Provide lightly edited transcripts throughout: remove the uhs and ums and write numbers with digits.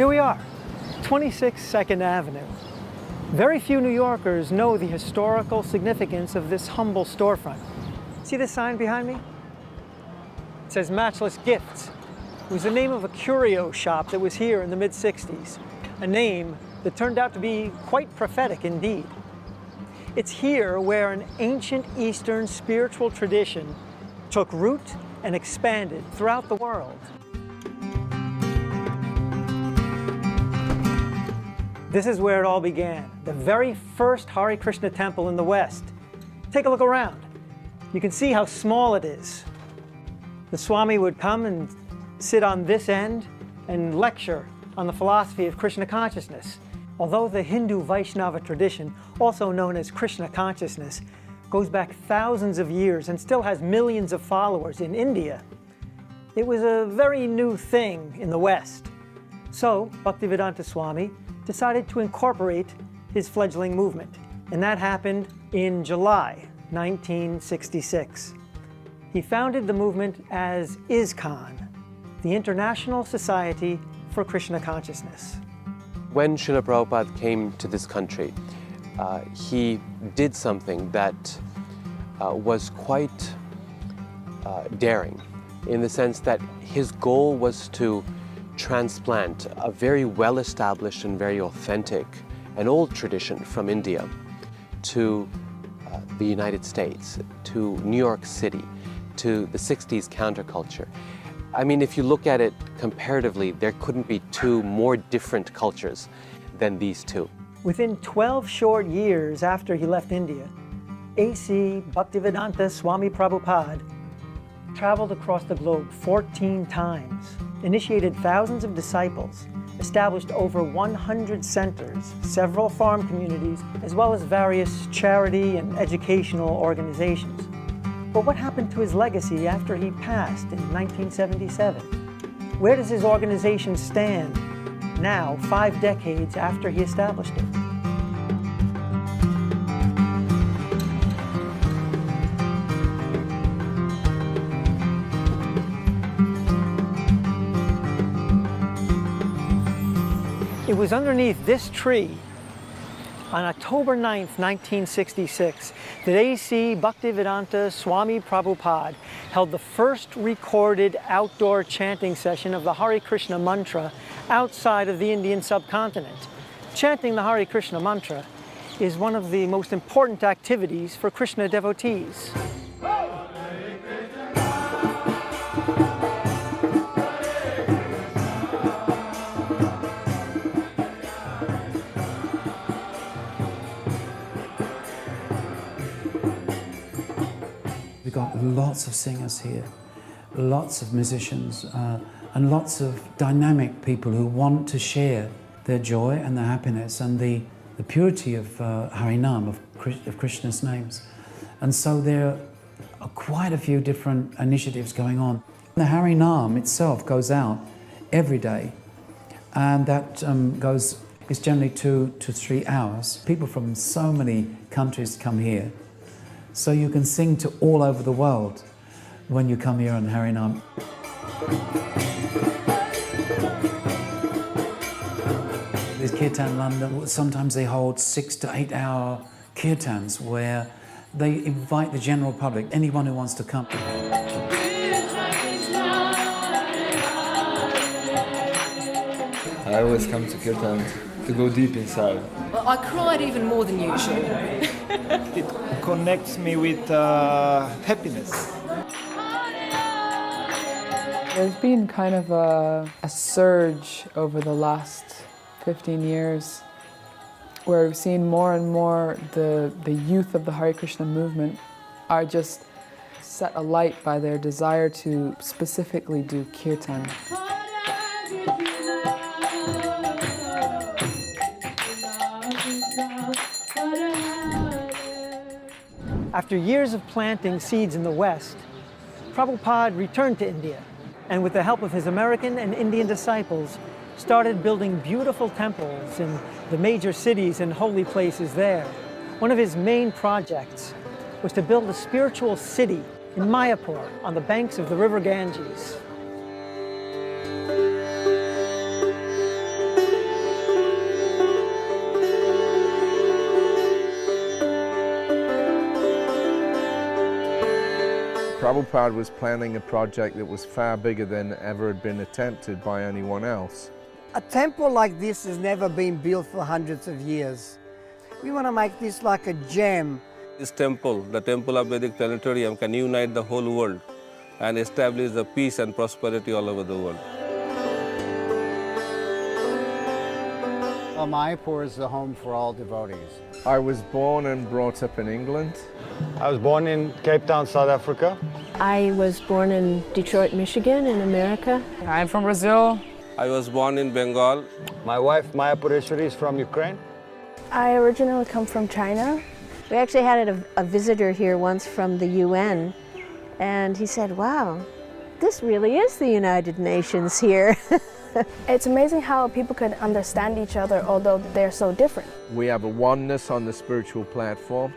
Here we are, 26 2nd Avenue. Very few New Yorkers know the historical significance of this humble storefront. See this sign behind me? It says Matchless Gifts. It was the name of a curio shop that was here in the mid-60s, a name that turned out to be quite prophetic indeed. It's here where an ancient Eastern spiritual tradition took root and expanded throughout the world. This is where it all began, the very first Hare Krishna temple in the West. Take a look around. You can see how small it is. The Swami would come and sit on this end and lecture on the philosophy of Krishna consciousness. Although the Hindu Vaishnava tradition, also known as Krishna consciousness, goes back thousands of years and still has millions of followers in India, it was a very new thing in the West. So Bhaktivedanta Swami decided to incorporate his fledgling movement, and that happened in July 1966. He founded the movement as ISKCON, the International Society for Krishna Consciousness. When Srila Prabhupada came to this country, he did something that was quite daring, in the sense that his goal was to transplant a very well-established and very authentic and old tradition from India to the United States, to New York City, to the 60s counterculture. I mean, if you look at it comparatively, there couldn't be two more different cultures than these two. Within 12 short years after he left India, A.C. Bhaktivedanta Swami Prabhupada traveled across the globe 14 times, initiated thousands of disciples, established over 100 centers, several farm communities, as well as various charity and educational organizations. But what happened to his legacy after he passed in 1977? Where does his organization stand now, 5 decades after he established it? It was underneath this tree on October 9th, 1966, that A.C. Bhaktivedanta Swami Prabhupada held the first recorded outdoor chanting session of the Hare Krishna mantra outside of the Indian subcontinent. Chanting the Hare Krishna mantra is one of the most important activities for Krishna devotees. We've got lots of singers here, lots of musicians, and lots of dynamic people who want to share their joy and their happiness and the purity of Harinam, of Krishna's names. And so there are quite a few different initiatives going on. The Harinam itself goes out every day, and that is generally 2 to 3 hours. People from so many countries come here. So you can sing to all over the world when you come here on Harinam. There's Kirtan London. Sometimes they hold 6 to 8 hour kirtans where they invite the general public, anyone who wants to come. I always come to kirtan to go deep inside. Well, I cried even more than usual. It connects me with happiness. There's been kind of a surge over the last 15 years where we've seen more and more the youth of the Hare Krishna movement are just set alight by their desire to specifically do kirtan. After years of planting seeds in the West, Prabhupada returned to India, and with the help of his American and Indian disciples, started building beautiful temples in the major cities and holy places there. One of his main projects was to build a spiritual city in Mayapur on the banks of the river Ganges. Prabhupada was planning a project that was far bigger than ever had been attempted by anyone else. A temple like this has never been built for hundreds of years. We want to make this like a gem. This temple, the Temple of Vedic Planetarium, can unite the whole world and establish the peace and prosperity all over the world. Well, Mayapur is the home for all devotees. I was born and brought up in England. I was born in Cape Town, South Africa. I was born in Detroit, Michigan, in America. I'm from Brazil. I was born in Bengal. My wife, Maya Pureshwari, is from Ukraine. I originally come from China. We actually had a visitor here once from the UN, and he said, wow, this really is the United Nations here. It's amazing how people can understand each other, although they're so different. We have a oneness on the spiritual platform,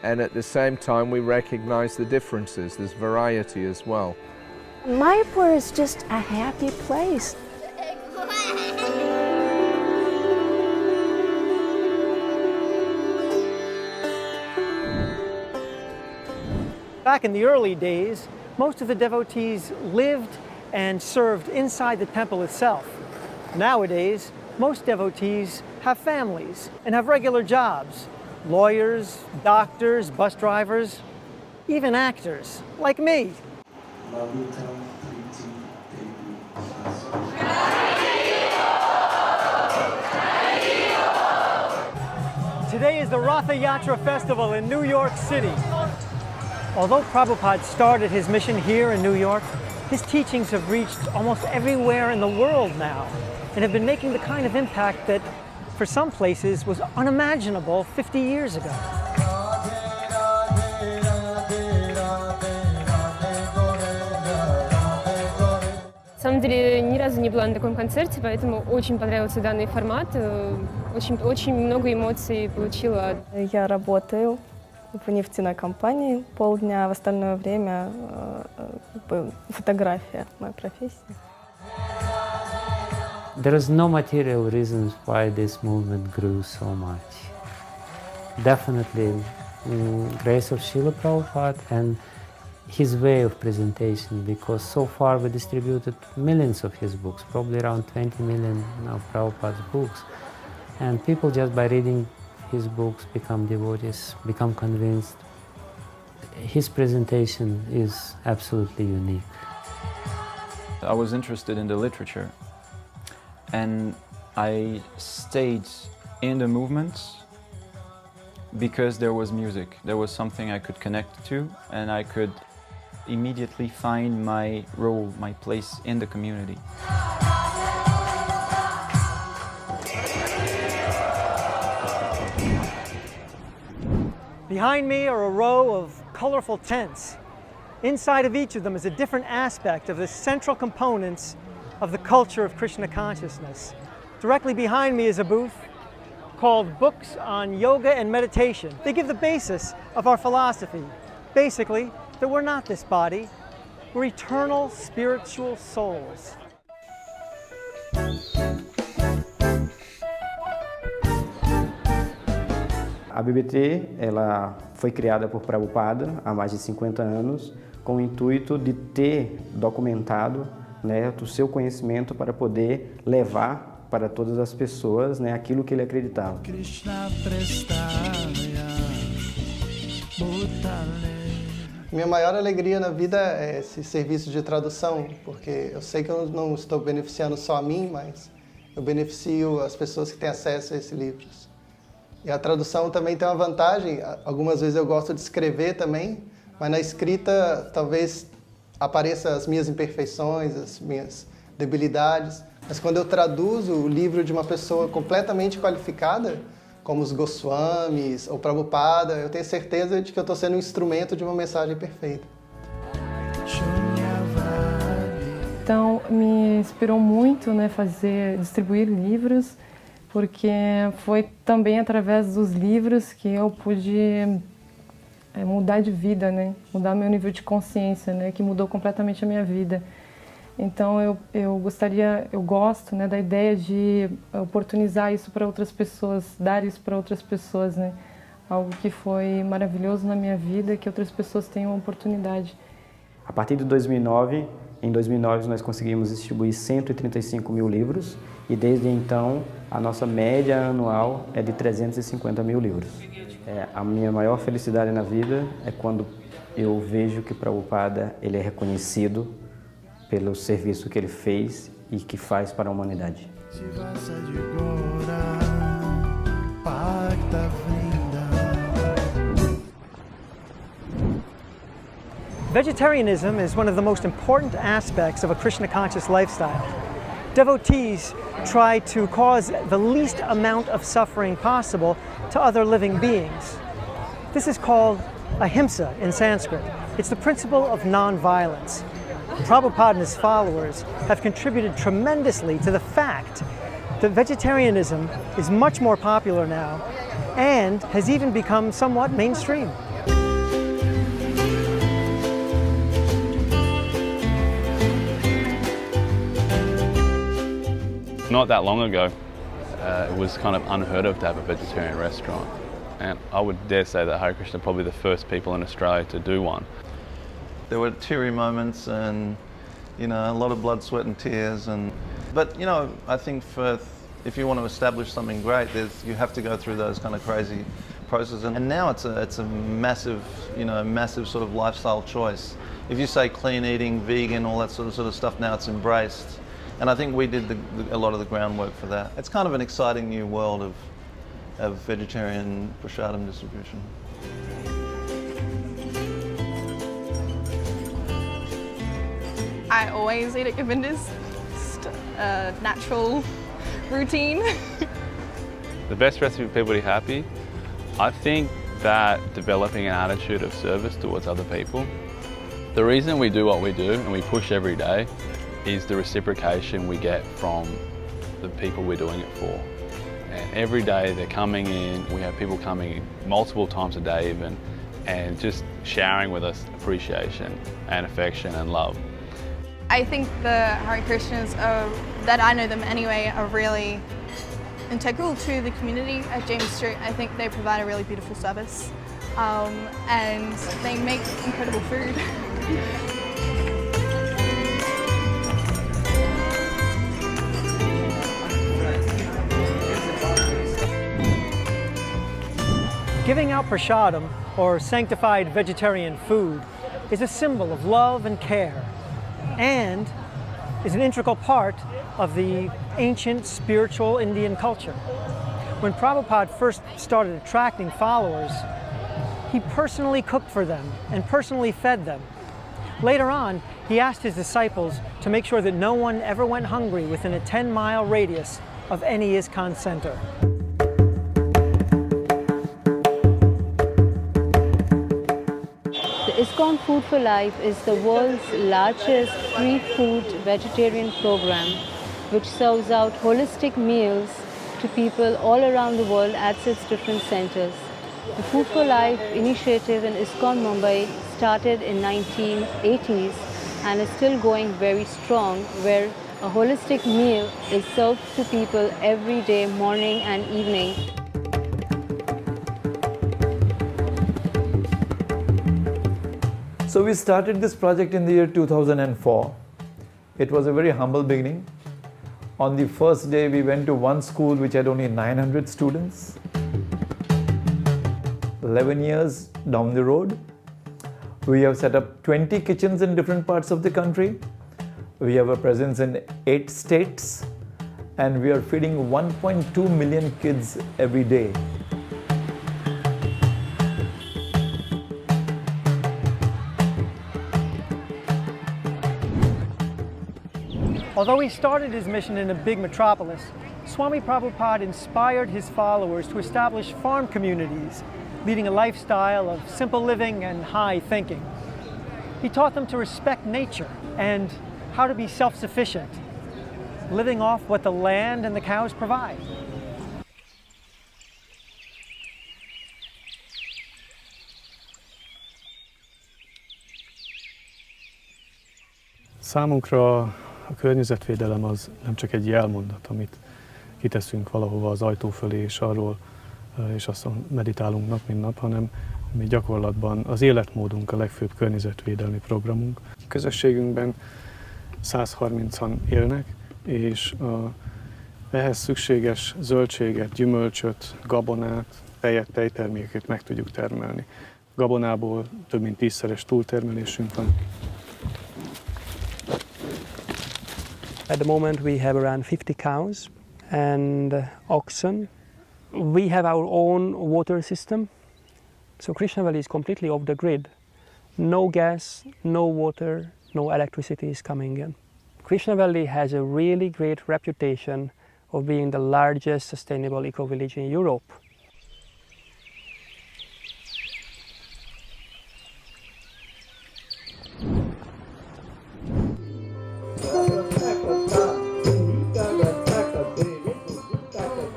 and at the same time we recognize the differences. There's variety as well. Mayapur is just a happy place. Back in the early days, most of the devotees lived and served inside the temple itself. Nowadays, most devotees have families and have regular jobs. Lawyers, doctors, bus drivers, even actors, like me. Today is the Ratha Yatra Festival in New York City. Although Prabhupada started his mission here in New York, his teachings have reached almost everywhere in the world now and have been making the kind of impact that, for some places, was unimaginable 50 years ago. На самом деле, ни разу не была на таком концерте, поэтому очень понравился данный формат. Очень много эмоций получила. Я работаю в нефтяной компании полдня, в остальное время фотография, моя профессия. There is no material reasons why this movement grew so much. Definitely, grace of Srila Prabhupada and his way of presentation, because so far we distributed millions of his books, probably around 20 million of Prabhupada's books. And people just by reading his books become devotees, become convinced. His presentation is absolutely unique. I was interested in the literature, and I stayed in the movements because there was music. There was something I could connect to, and I could immediately find my role, my place in the community. Behind me are a row of colorful tents. Inside of each of them is a different aspect of the central components of the culture of Krishna consciousness. Directly behind me is a booth called Books on Yoga and Meditation. They give the basis of our philosophy. Basically, that we're not this body, we're eternal spiritual souls. A BBT ela foi criada por Prabhupada há mais de 50 anos com o intuito de ter documentado, né, o seu conhecimento para poder levar para todas as pessoas, né, aquilo que ele acreditava. Minha maior alegria na vida é esse serviço de tradução, porque eu sei que eu não estou beneficiando só a mim, mas eu beneficio as pessoas que têm acesso a esses livros. E a tradução também tem uma vantagem, algumas vezes eu gosto de escrever também, mas na escrita talvez apareçam as minhas imperfeições, as minhas debilidades, mas quando eu traduzo o livro de uma pessoa completamente qualificada, como os Goswamis ou Prabhupada, eu tenho certeza de que eu estou sendo um instrumento de uma mensagem perfeita. Então, me inspirou muito, né, distribuir livros, porque foi também através dos livros que eu pude mudar de vida, né, mudar meu nível de consciência, né, que mudou completamente a minha vida. Então eu gosto, né, da ideia de oportunizar isso para outras pessoas, dar isso para outras pessoas, né? Algo que foi maravilhoso na minha vida, que outras pessoas tenham a oportunidade. A partir de 2009, em 2009 nós conseguimos distribuir 135 mil livros e desde então a nossa média anual é de 350 mil livros. A minha maior felicidade na vida é quando eu vejo que Prabhupada ele é reconhecido pelo serviço que ele fez e que faz para a humanidade. Vegetarianism is one of the most important aspects of a Krishna conscious lifestyle. Devotees try to cause the least amount of suffering possible to other living beings. This is called ahimsa in Sanskrit. It's the principle of non-violence. Prabhupada and his followers have contributed tremendously to the fact that vegetarianism is much more popular now and has even become somewhat mainstream. Not that long ago, it was kind of unheard of to have a vegetarian restaurant. And I would dare say that Hare Krishna are probably the first people in Australia to do one. There were teary moments and, you know, a lot of blood, sweat and tears. But, you know, I think if you want to establish something great, you have to go through those kind of crazy processes. And now it's a massive, you know, massive sort of lifestyle choice. If you say clean eating, vegan, all that sort of stuff, now it's embraced. And I think we did a lot of the groundwork for that. It's kind of an exciting new world of vegetarian prasadam distribution. I always eat at Govinda's, just a natural routine. The best recipe for people to be happy, I think that developing an attitude of service towards other people. The reason we do what we do and we push every day is the reciprocation we get from the people we're doing it for. And every day they're coming in, we have people coming in multiple times a day even, and just showering with us appreciation and affection and love. I think the Hare Krishnas, that I know them anyway, are really integral to the community at James Street. I think they provide a really beautiful service and they make incredible food. Giving out prasadam, or sanctified vegetarian food, is a symbol of love and care, and is an integral part of the ancient spiritual Indian culture. When Prabhupada first started attracting followers, he personally cooked for them and personally fed them. Later on, he asked his disciples to make sure that no one ever went hungry within a 10-mile radius of any ISKCON center. The ISKCON Food for Life is the world's largest free food vegetarian program which serves out holistic meals to people all around the world at its different centers. The Food for Life initiative in ISKCON Mumbai started in 1980s and is still going very strong, where a holistic meal is served to people every day, morning and evening. So we started this project in the year 2004. It was a very humble beginning. On the first day, we went to one school which had only 900 students. 11 years down the road, we have set up 20 kitchens in different parts of the country. We have a presence in 8 states, and we are feeding 1.2 million kids every day. Although he started his mission in a big metropolis, Swami Prabhupada inspired his followers to establish farm communities, leading a lifestyle of simple living and high thinking. He taught them to respect nature and how to be self-sufficient, living off what the land and the cows provide. Számunkra a környezetvédelem az nem csak egy jelmondat, amit kiteszünk valahova az ajtó fölé, és arról és azt meditálunk nap, mint nap, hanem Mi gyakorlatban az életmódunk a legfőbb környezetvédelmi programunk. Közösségünkben 130-an élnek, és ehhez szükséges zöldséget, gyümölcsöt, gabonát, tejet, tejterméket meg tudjuk termelni. Gabonából több mint 10-szeres túltermelésünk van. At the moment we have around 50 cows and oxen. We have our own water system. So Krišne Valley is completely off the grid. No gas, no water, no electricity is coming in. Krišne Valley has a really great reputation of being the largest sustainable eco-village in Europe.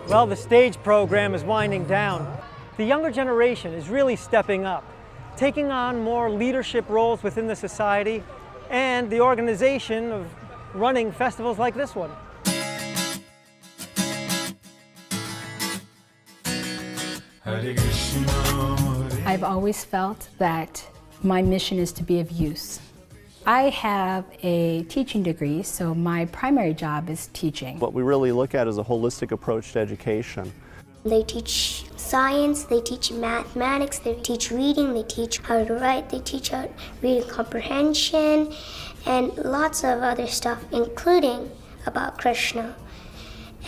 Well, the stage program is winding down. The younger generation is really stepping up, taking on more leadership roles within the society and the organization of running festivals like this one. I've always felt that my mission is to be of use. I have a teaching degree, so my primary job is teaching. What we really look at is a holistic approach to education. They teach science, they teach mathematics, they teach reading, they teach how to write, they teach how reading comprehension, and lots of other stuff, including about Krishna.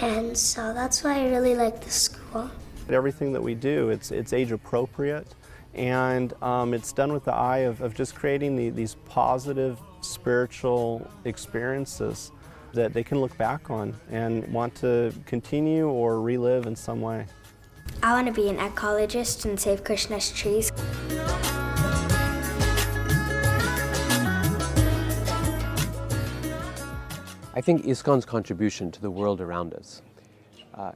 And so that's why I really like this school. Everything that we do, it's age appropriate, and it's done with the eye of just creating these positive spiritual experiences that they can look back on and want to continue or relive in some way. I want to be an ecologist and save Krishna's trees. I think ISKCON's contribution to the world around us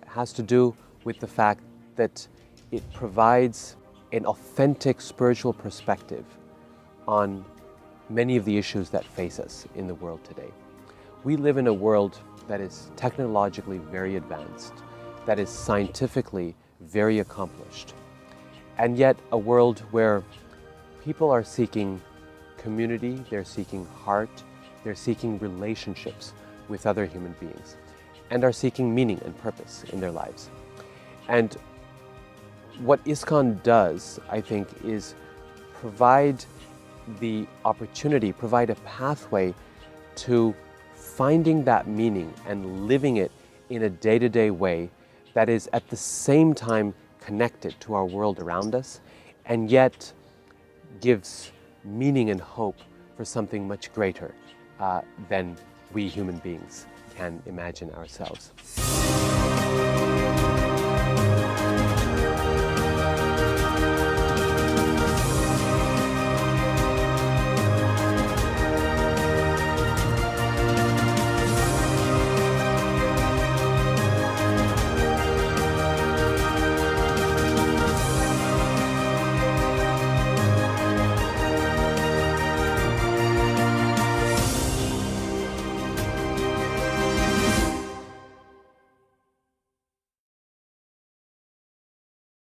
has to do with the fact that it provides an authentic spiritual perspective on many of the issues that face us in the world today. We live in a world that is technologically very advanced, that is scientifically very accomplished, and yet a world where people are seeking community, they're seeking heart, they're seeking relationships with other human beings, and are seeking meaning and purpose in their lives. And what ISKCON does, I think, is provide the opportunity, provide a pathway to finding that meaning and living it in a day-to-day way that is at the same time connected to our world around us and yet gives meaning and hope for something much greater than we human beings can imagine ourselves.